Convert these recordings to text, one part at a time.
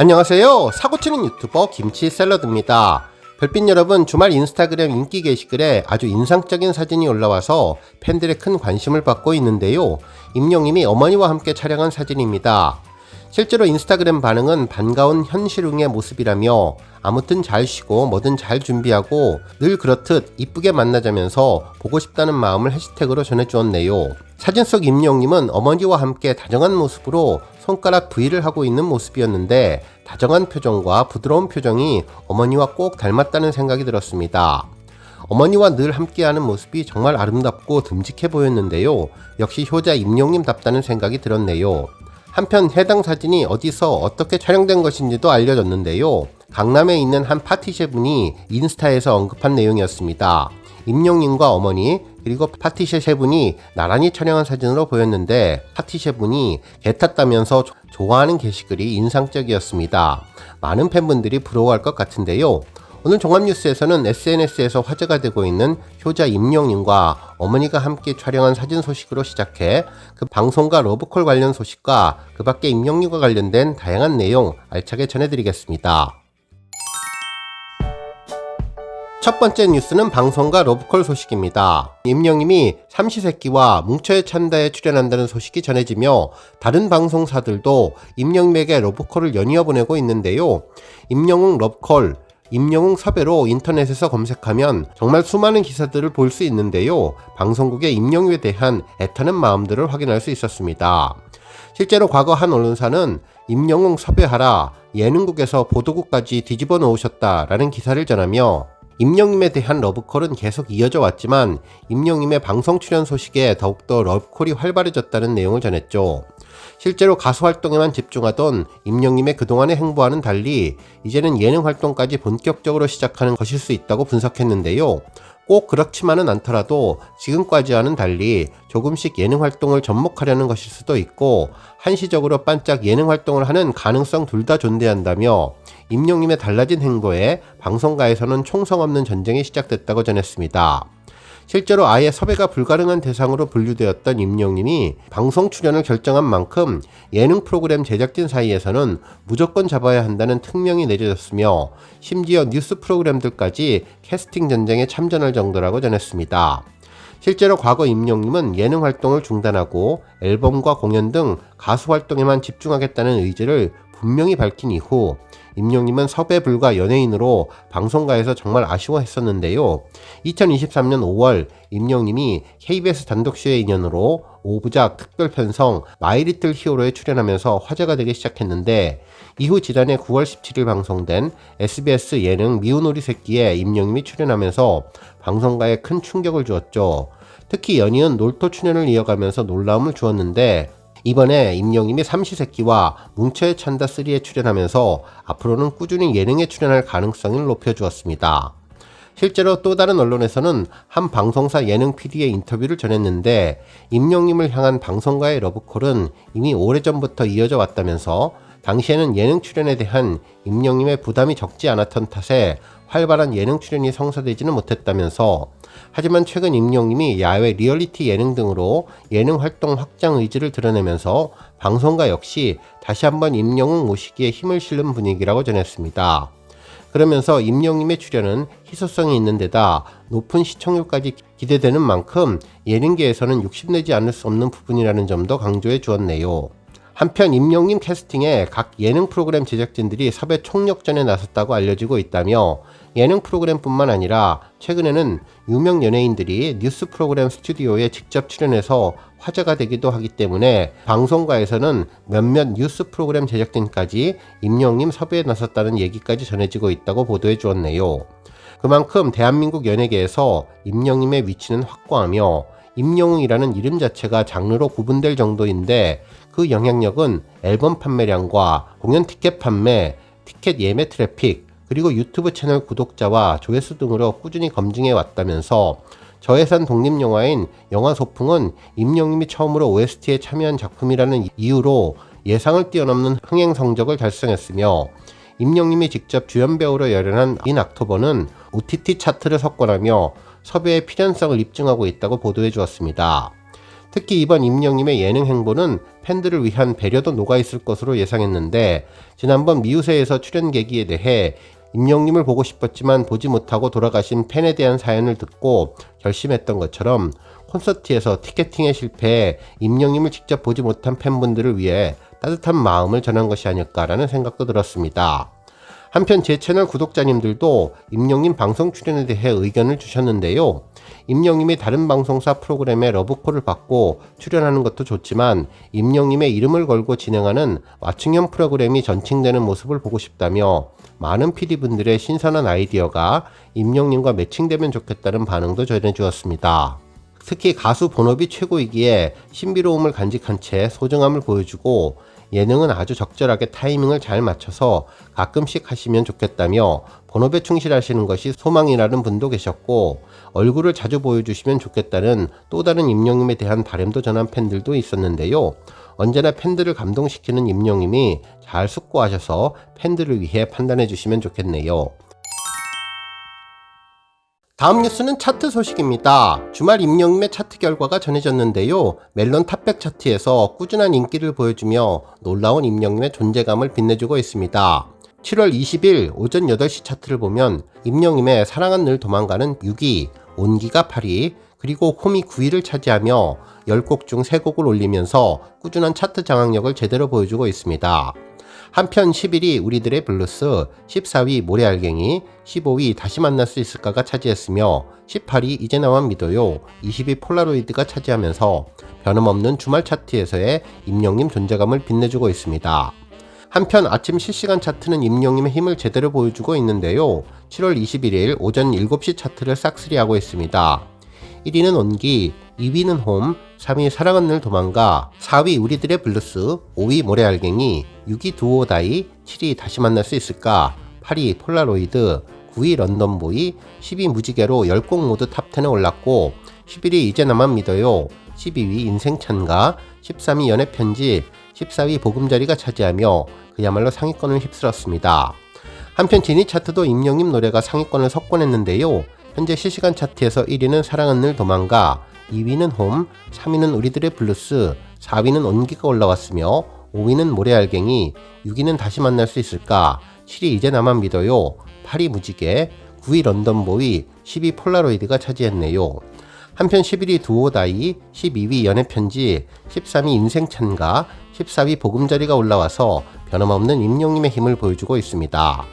안녕하세요. 사고치는 유튜버 김치샐러드입니다. 별빛 여러분, 주말 인스타그램 인기 게시글에 아주 인상적인 사진이 올라와서 팬들의 큰 관심을 받고 있는데요. 임영님이 어머니와 함께 촬영한 사진입니다. 실제로 인스타그램 반응은 반가운 현실웅의 모습이라며 아무튼 잘 쉬고 뭐든 잘 준비하고 늘 그렇듯 이쁘게 만나자면서 보고 싶다는 마음을 해시태그로 전해주었네요. 사진 속 임영님은 어머니와 함께 다정한 모습으로 손가락 V를 하고 있는 모습이었는데 다정한 표정과 부드러운 표정이 어머니와 꼭 닮았다는 생각이 들었습니다. 어머니와 늘 함께하는 모습이 정말 아름답고 듬직해 보였는데요. 역시 효자 임영님답다는 생각이 들었네요. 한편 해당 사진이 어디서 어떻게 촬영된 것인지도 알려졌는데요. 강남에 있는 한 파티셰분이 인스타에서 언급한 내용이었습니다. 임영님과 어머니 그리고 파티셰 세 분이 나란히 촬영한 사진으로 보였는데 파티셰분이 개 탔다면서 좋아하는 게시글이 인상적이었습니다. 많은 팬분들이 부러워할 것 같은데요. 오늘 종합뉴스에서는 SNS에서 화제가 되고 있는 효자 임영님과 어머니가 함께 촬영한 사진 소식으로 시작해 그 방송과 러브콜 관련 소식과 그 밖에 임영님과 관련된 다양한 내용 알차게 전해드리겠습니다. 첫 번째 뉴스는 방송과 러브콜 소식입니다. 임영님이 삼시세끼와 뭉쳐의 찬다에 출연한다는 소식이 전해지며 다른 방송사들도 임영님에게 러브콜을 연이어 보내고 있는데요. 임영웅 러브콜, 임영웅 섭외로 인터넷에서 검색하면 정말 수많은 기사들을 볼 수 있는데요. 방송국의 임영웅에 대한 애타는 마음들을 확인할 수 있었습니다. 실제로 과거 한 언론사는 임영웅 섭외하라, 예능국에서 보도국까지 뒤집어 놓으셨다라는 기사를 전하며 임영님에 대한 러브콜은 계속 이어져 왔지만 임영님의 방송 출연 소식에 더욱더 러브콜이 활발해졌다는 내용을 전했죠. 실제로 가수 활동에만 집중하던 임영님의 그동안의 행보와는 달리 이제는 예능 활동까지 본격적으로 시작하는 것일 수 있다고 분석했는데요. 꼭 그렇지만은 않더라도 지금까지와는 달리 조금씩 예능 활동을 접목하려는 것일 수도 있고 한시적으로 반짝 예능 활동을 하는 가능성 둘 다 존재한다며 임영님의 달라진 행보에 방송가에서는 총성 없는 전쟁이 시작됐다고 전했습니다. 실제로 아예 섭외가 불가능한 대상으로 분류되었던 임영님이 방송 출연을 결정한 만큼 예능 프로그램 제작진 사이에서는 무조건 잡아야 한다는 특명이 내려졌으며 심지어 뉴스 프로그램들까지 캐스팅 전쟁에 참전할 정도라고 전했습니다. 실제로 과거 임영님은 예능 활동을 중단하고 앨범과 공연 등 가수 활동에만 집중하겠다는 의지를 분명히 밝힌 이후 임영님은 섭외 불가 연예인으로 방송가에서 정말 아쉬워했었는데요. 2023년 5월 임영님이 KBS 단독쇼의 인연으로 5부작 특별편성 마이리틀 히어로에 출연하면서 화제가 되기 시작했는데 이후 지난해 9월 17일 방송된 SBS 예능 미운 오리 새끼에 임영님이 출연하면서 방송가에 큰 충격을 주었죠. 특히 연이은 놀토 출연을 이어가면서 놀라움을 주었는데 이번에 임영님이 삼시세끼와 뭉쳐의 찬다 3에 출연하면서 앞으로는 꾸준히 예능에 출연할 가능성을 높여주었습니다. 실제로 또 다른 언론에서는 한 방송사 예능 PD의 인터뷰를 전했는데 임영님을 향한 방송가의 러브콜은 이미 오래전부터 이어져 왔다면서 당시에는 예능 출연에 대한 임영님의 부담이 적지 않았던 탓에 활발한 예능 출연이 성사되지는 못했다면서 하지만 최근 임영님이 야외 리얼리티 예능 등으로 예능 활동 확장 의지를 드러내면서 방송가 역시 다시 한번 임영웅 모시기에 힘을 실는 분위기라고 전했습니다. 그러면서 임영님의 출연은 희소성이 있는 데다 높은 시청률까지 기대되는 만큼 예능계에서는 욕심내지 않을 수 없는 부분이라는 점도 강조해 주었네요. 한편 임영님 캐스팅에 각 예능 프로그램 제작진들이 섭외 총력전에 나섰다고 알려지고 있다며 예능 프로그램뿐만 아니라 최근에는 유명 연예인들이 뉴스 프로그램 스튜디오에 직접 출연해서 화제가 되기도 하기 때문에 방송가에서는 몇몇 뉴스 프로그램 제작진까지 임영님 섭외에 나섰다는 얘기까지 전해지고 있다고 보도해 주었네요. 그만큼 대한민국 연예계에서 임영님의 위치는 확고하며 임영웅이라는 이름 자체가 장르로 구분될 정도인데 그 영향력은 앨범 판매량과 공연 티켓 판매, 티켓 예매 트래픽, 그리고 유튜브 채널 구독자와 조회수 등으로 꾸준히 검증해 왔다면서 저예산 독립영화인 영화소풍은 임영님이 처음으로 OST에 참여한 작품이라는 이유로 예상을 뛰어넘는 흥행 성적을 달성했으며 임영님이 직접 주연 배우로 열연한 인 악토버는 OTT 차트를 석권하며 섭외의 필연성을 입증하고 있다고 보도해 주었습니다. 특히 이번 임영님의 예능 행보는 팬들을 위한 배려도 녹아있을 것으로 예상했는데, 지난번 미우새에서 출연 계기에 대해 임영님을 보고 싶었지만 보지 못하고 돌아가신 팬에 대한 사연을 듣고 결심했던 것처럼 콘서트에서 티켓팅에 실패해 임영님을 직접 보지 못한 팬분들을 위해 따뜻한 마음을 전한 것이 아닐까라는 생각도 들었습니다. 한편 제 채널 구독자님들도 임영님 방송 출연에 대해 의견을 주셨는데요. 임영님이 다른 방송사 프로그램에 러브콜을 받고 출연하는 것도 좋지만 임영님의 이름을 걸고 진행하는 맞춤형 프로그램이 전칭되는 모습을 보고 싶다며 많은 PD분들의 신선한 아이디어가 임영님과 매칭되면 좋겠다는 반응도 전해주었습니다. 특히 가수 본업이 최고이기에 신비로움을 간직한 채 소중함을 보여주고 예능은 아주 적절하게 타이밍을 잘 맞춰서 가끔씩 하시면 좋겠다며 본업에 충실하시는 것이 소망이라는 분도 계셨고, 얼굴을 자주 보여주시면 좋겠다는 또 다른 임영님에 대한 바람도 전한 팬들도 있었는데요. 언제나 팬들을 감동시키는 임영님이 잘 숙고하셔서 팬들을 위해 판단해 주시면 좋겠네요. 다음 뉴스는 차트 소식입니다. 주말 임영님의 차트 결과가 전해졌는데요. 멜론 탑100 차트에서 꾸준한 인기를 보여주며 놀라운 임영님의 존재감을 빛내주고 있습니다. 7월 20일 오전 8시 차트를 보면 임영님의 사랑은 늘 도망가는 6위, 온기가 8위, 그리고 홈이 9위를 차지하며 10곡 중 3곡을 올리면서 꾸준한 차트 장악력을 제대로 보여주고 있습니다. 한편 11위 우리들의 블루스, 14위 모래알갱이, 15위 다시 만날 수 있을까가 차지했으며 18위 이제 나만 믿어요, 20위 폴라로이드가 차지하면서 변함없는 주말 차트에서의 임영님 존재감을 빛내주고 있습니다. 한편 아침 실시간 차트는 임영님의 힘을 제대로 보여주고 있는데요. 7월 21일 오전 7시 차트를 싹쓸이하고 있습니다. 1위는 온기, 2위는 홈, 3위 사랑은 늘 도망가, 4위 우리들의 블루스, 5위 모래알갱이, 6위 두오다이, 7위 다시 만날 수 있을까, 8위 폴라로이드, 9위 런던보이, 10위 무지개로 10곡 모두 탑10에 올랐고, 11위 이제 나만 믿어요, 12위 인생찬가, 13위 연애편지, 14위 보금자리가 차지하며 그야말로 상위권을 휩쓸었습니다. 한편 지니 차트도 임영님 노래가 상위권을 석권했는데요. 현재 실시간 차트에서 1위는 사랑은 늘 도망가, 2위는 홈, 3위는 우리들의 블루스, 4위는 온기가 올라왔으며 5위는 모래알갱이, 6위는 다시 만날 수 있을까, 7위 이제 나만 믿어요, 8위 무지개, 9위 런던보이, 10위 폴라로이드가 차지했네요. 한편 11위 두오다이, 12위 연애편지, 13위 인생찬가, 14위 보금자리가 올라와서 변함없는 임영님의 힘을 보여주고 있습니다.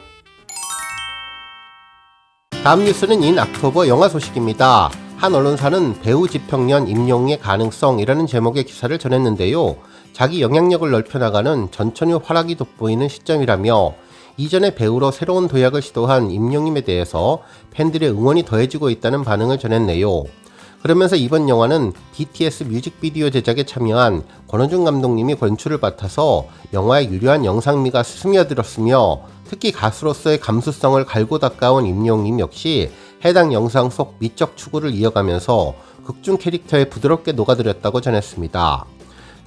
다음 뉴스는 인 옥토버 영화 소식입니다. 한 언론사는 배우 집평년 임영웅의 가능성이라는 제목의 기사를 전했는데요. 자기 영향력을 넓혀나가는 전천후 활약이 돋보이는 시점이라며 이전에 배우로 새로운 도약을 시도한 임영웅에 대해서 팬들의 응원이 더해지고 있다는 반응을 전했네요. 그러면서 이번 영화는 BTS 뮤직비디오 제작에 참여한 권호중 감독님이 권추를 맡아서 영화에 유려한 영상미가 스며들었으며 특히 가수로서의 감수성을 갈고 닦아온 임영웅 역시 해당 영상 속 미적 추구를 이어가면서 극중 캐릭터에 부드럽게 녹아들였다고 전했습니다.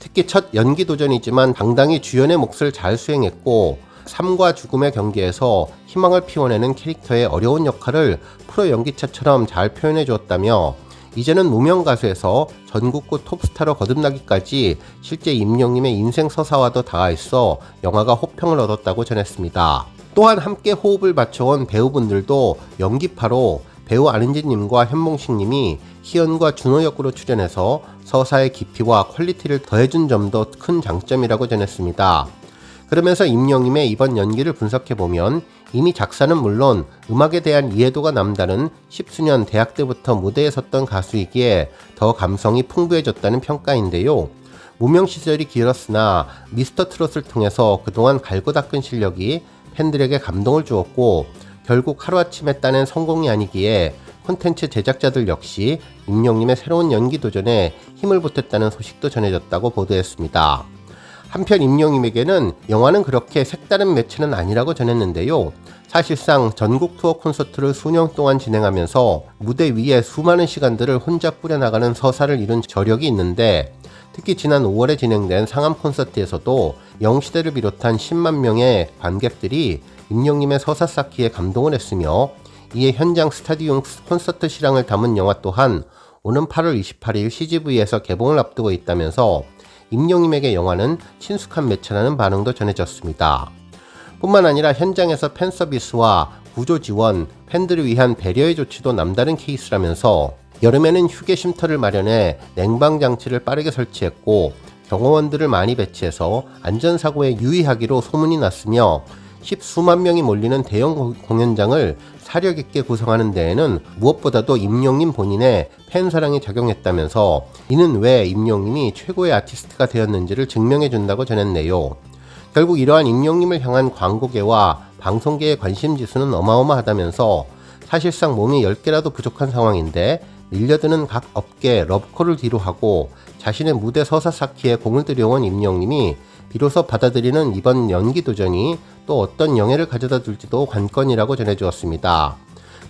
특히 첫 연기 도전이지만 당당히 주연의 몫을 잘 수행했고 삶과 죽음의 경계에서 희망을 피워내는 캐릭터의 어려운 역할을 프로 연기자처럼 잘 표현해 주었다며 이제는 무명 가수에서 전국구 톱스타로 거듭나기까지 실제 임영웅의 인생 서사와도 닿아있어 영화가 호평을 얻었다고 전했습니다. 또한 함께 호흡을 맞춰온 배우분들도 연기파로 배우 안은지님과 현봉식님이 희연과 준호 역으로 출연해서 서사의 깊이와 퀄리티를 더해준 점도 큰 장점이라고 전했습니다. 그러면서 임영웅의 이번 연기를 분석해보면 이미 작사는 물론 음악에 대한 이해도가 남다른 10수년 대학 때부터 무대에 섰던 가수이기에 더 감성이 풍부해졌다는 평가인데요. 무명 시절이 길었으나 미스터 트롯을 통해서 그동안 갈고 닦은 실력이 팬들에게 감동을 주었고 결국 하루아침에 따낸 성공이 아니기에 콘텐츠 제작자들 역시 임영웅의 새로운 연기 도전에 힘을 보탰다는 소식도 전해졌다고 보도했습니다. 한편 임영웅에게는 영화는 그렇게 색다른 매체는 아니라고 전했는데요. 사실상 전국 투어 콘서트를 수년 동안 진행하면서 무대 위에 수많은 시간들을 혼자 꾸려나가는 서사를 이룬 저력이 있는데 특히 지난 5월에 진행된 상암 콘서트에서도 영웅시대를 비롯한 10만 명의 관객들이 임영웅의 서사 쌓기에 감동을 했으며 이에 현장 스타디움 콘서트 실황을 담은 영화 또한 오는 8월 28일 CGV에서 개봉을 앞두고 있다면서 임영웅에게 영화는 친숙한 매체라는 반응도 전해졌습니다. 뿐만 아니라 현장에서 팬서비스와 구조 지원, 팬들을 위한 배려의 조치도 남다른 케이스라면서 여름에는 휴게 쉼터를 마련해 냉방 장치를 빠르게 설치했고 경호원들을 많이 배치해서 안전사고에 유의하기로 소문이 났으며 10수만 명이 몰리는 대형 공연장을 사력 있게 구성하는 데에는 무엇보다도 임영웅 본인의 팬사랑이 작용했다면서 이는 왜 임영웅이 최고의 아티스트가 되었는지를 증명해 준다고 전했네요. 결국 이러한 임영웅을 향한 광고계와 방송계의 관심 지수는 어마어마하다면서 사실상 몸이 10개라도 부족한 상황인데 밀려드는 각 업계 러브콜을 뒤로하고 자신의 무대 서사 쌓기에 공을 들여온 임영웅이 비로소 받아들이는 이번 연기 도전이 또 어떤 영예를 가져다 줄지도 관건이라고 전해주었습니다.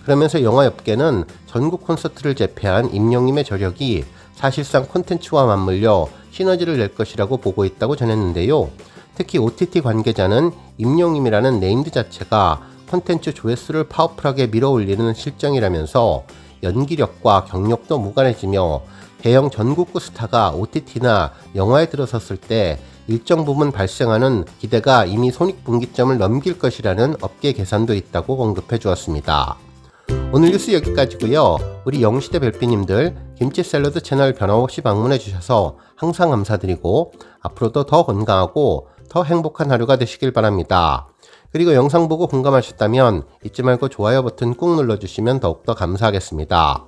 그러면서 영화업계는 전국 콘서트를 제패한 임영웅의 저력이 사실상 콘텐츠와 맞물려 시너지를 낼 것이라고 보고 있다고 전했는데요. 특히 OTT 관계자는 임영웅이라는 네임드 자체가 콘텐츠 조회수를 파워풀하게 밀어올리는 실정이라면서 연기력과 경력도 무관해지며 대형 전국구 스타가 OTT나 영화에 들어섰을 때 일정 부분 발생하는 기대가 이미 손익분기점을 넘길 것이라는 업계 계산도 있다고 언급해 주었습니다. 오늘 뉴스 여기까지고요. 우리 영시대 별빛님들 김치샐러드 채널 변함없이 방문해 주셔서 항상 감사드리고 앞으로도 더 건강하고 더 행복한 하루가 되시길 바랍니다. 그리고 영상 보고 공감하셨다면 잊지 말고 좋아요 버튼 꾹 눌러주시면 더욱더 감사하겠습니다.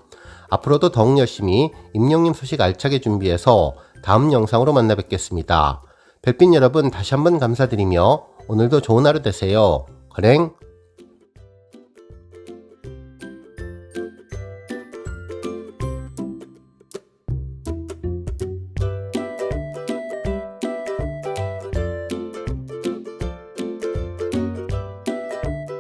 앞으로도 더욱 열심히 임영웅 소식 알차게 준비해서 다음 영상으로 만나 뵙겠습니다. 별빛 여러분 다시 한번 감사드리며 오늘도 좋은 하루 되세요. 건행